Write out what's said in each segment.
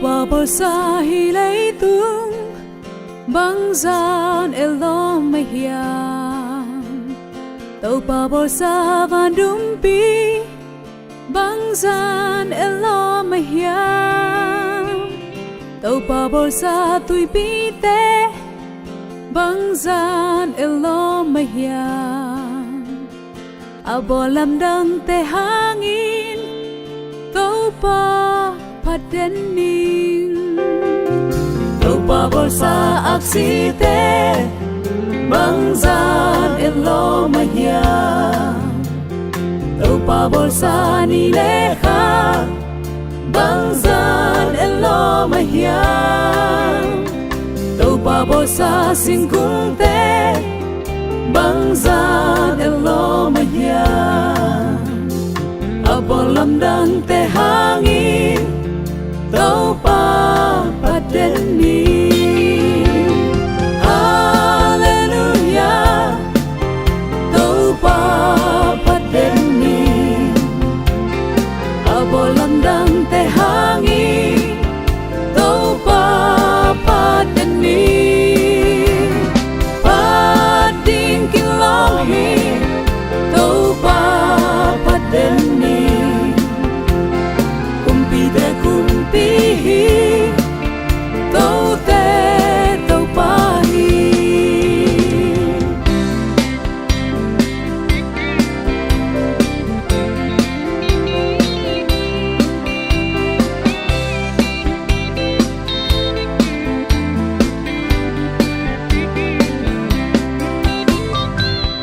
qua bờ xa hi lấy tung băng gian elo mây hiang tàu pa bờ xa van đum pi băng gian elo mây hiang tàu pa bờ xa tui pi te băng gian elo mây hiang abo lam dang te hangin tàu pa padening tàu pa bờ xa aksi te băng gian elo mây hiang tàu pa bờ xa ni le kha băng gian elo mây hiang tàu pa bờ xa sing kung te băng gian elo mây hiang abo lam dang te hangin tàu pa padening hallelujah tàu pa padening abo lam dang te hangin tàu pa padening pading kilong hi tàu pa padening kumpi te kumpi hi tàu te tàu pa hi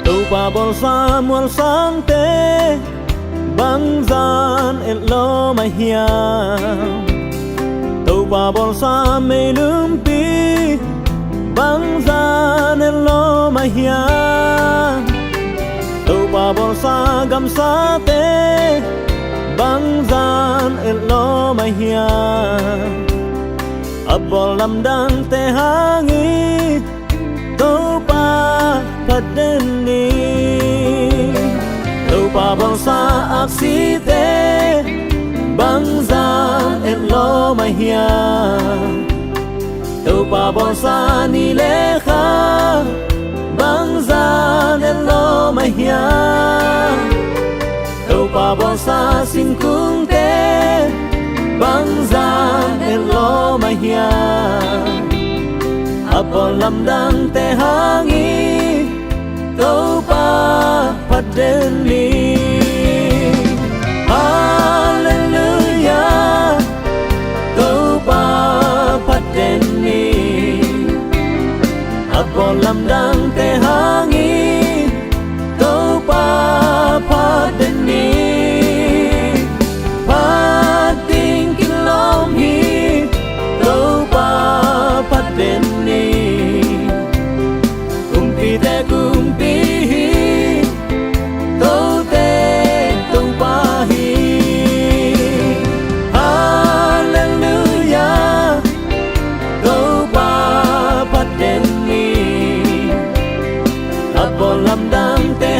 tàu pa bol sa mual sang te băng gian elo mây hiang tàu pa bol sa mây lum pi băng gian elo mây hiang tàu pa bol sa gam sa te băng gian elo mây hiang abol lam dang te hangi tàu pa padeni tàu pa bol sa aksi te băng gian elo mây hiang tàu pa bol sa ni le kha băng gian elo mây hiang tàu pa bol sa sing kung te băng gian elo mây hiang abo lam dang te hangi tàu pa padeni hallelujah tàu pa padeni abo lam dang te hangi tàu pa padeni pading kilom hi tàu pa padeni kumpi te kumpi hi tàu te tàu pa hi hallelujah tàu pa padeni abo lam dang te